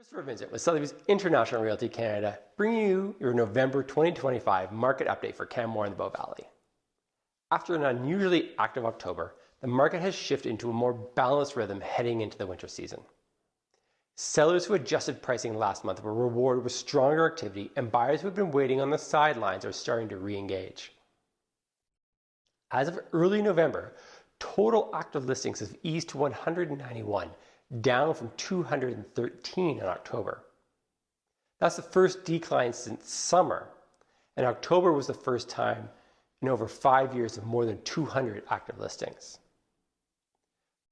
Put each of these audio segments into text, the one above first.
Christopher Vincent with Sotheby's International Realty Canada, bringing you your November 2025 market update for Canmore and the Bow Valley. After an unusually active October, the market has shifted into a more balanced rhythm heading into the winter season. Sellers who adjusted pricing last month were rewarded with stronger activity, and buyers who have been waiting on the sidelines are starting to re-engage. As of early November, total active listings have eased to 191, down from 213 in October. That's the first decline since summer, and October was the first time in over 5 years of more than 200 active listings.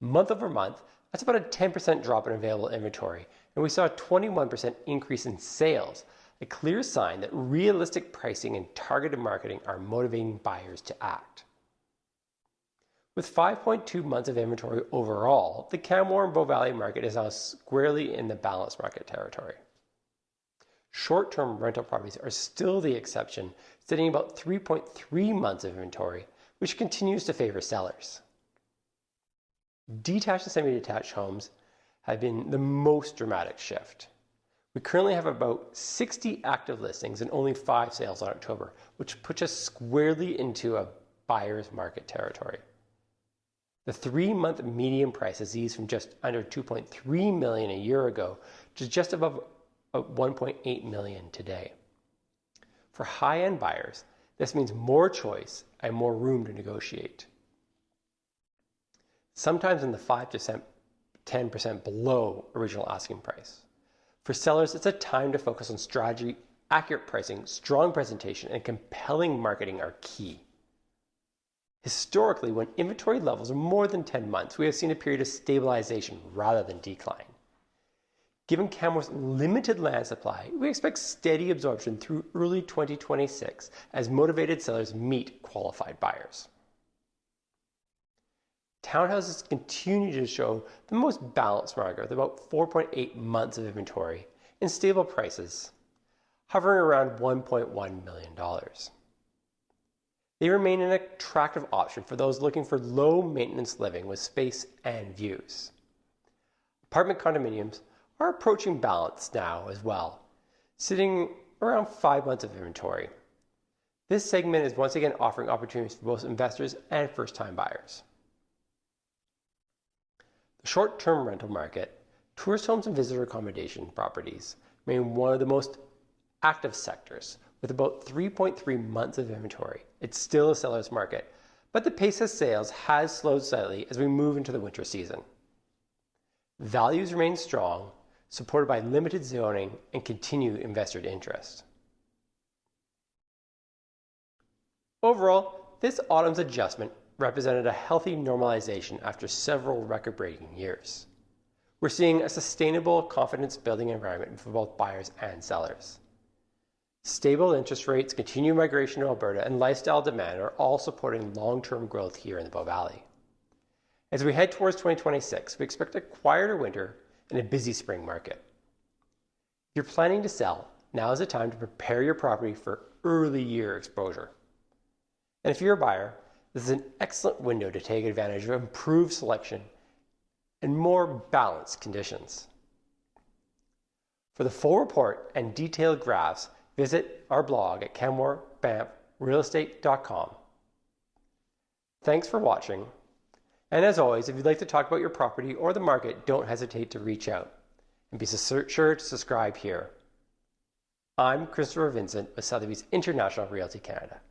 Month over month, that's about a 10% drop in available inventory, and we saw a 21% increase in sales, a clear sign that realistic pricing and targeted marketing are motivating buyers to act. With 5.2 months of inventory overall, the Canmore and Bow Valley market is now squarely in the balanced market territory. Short-term rental properties are still the exception, sitting about 3.3 months of inventory, which continues to favor sellers. Detached and semi-detached homes have been the most dramatic shift. We currently have about 60 active listings and only 5 sales in October, which puts us squarely into a buyer's market territory. The 3-month median price has eased from just under $2.3 million a year ago to just above $1.8 million today. For high-end buyers, this means more choice and more room to negotiate. Sometimes in the 5 to 10% below original asking price. For sellers, it's a time to focus on strategy, accurate pricing, strong presentation, and compelling marketing are key. Historically, when inventory levels are more than 10 months, we have seen a period of stabilization rather than decline. Given Canmore's limited land supply, we expect steady absorption through early 2026 as motivated sellers meet qualified buyers. Townhouses continue to show the most balanced market with about 4.8 months of inventory and stable prices, hovering around $1.1 million. They remain an attractive option for those looking for low-maintenance living with space and views. Apartment condominiums are approaching balance now as well, sitting around 5 months of inventory. This segment is once again offering opportunities for both investors and first-time buyers. The short-term rental market, tourist homes and visitor accommodation properties remain one of the most active sectors, with about 3.3 months of inventory. It's still a seller's market, but the pace of sales has slowed slightly as we move into the winter season. Values remain strong, supported by limited zoning and continued investor interest. Overall, this autumn's adjustment represented a healthy normalization after several record-breaking years. We're seeing a sustainable confidence-building environment for both buyers and sellers. Stable interest rates, continued migration to Alberta, and lifestyle demand are all supporting long-term growth here in the Bow Valley. As we head towards 2026, we expect a quieter winter and a busy spring market. If you're planning to sell, now is the time to prepare your property for early year exposure. And if you're a buyer, this is an excellent window to take advantage of improved selection and more balanced conditions. For the full report and detailed graphs, visit our blog at canmorebanffrealestate.com. Thanks for watching. And as always, if you'd like to talk about your property or the market, don't hesitate to reach out. And be sure to subscribe here. I'm Christopher Vincent with Sotheby's International Realty Canada.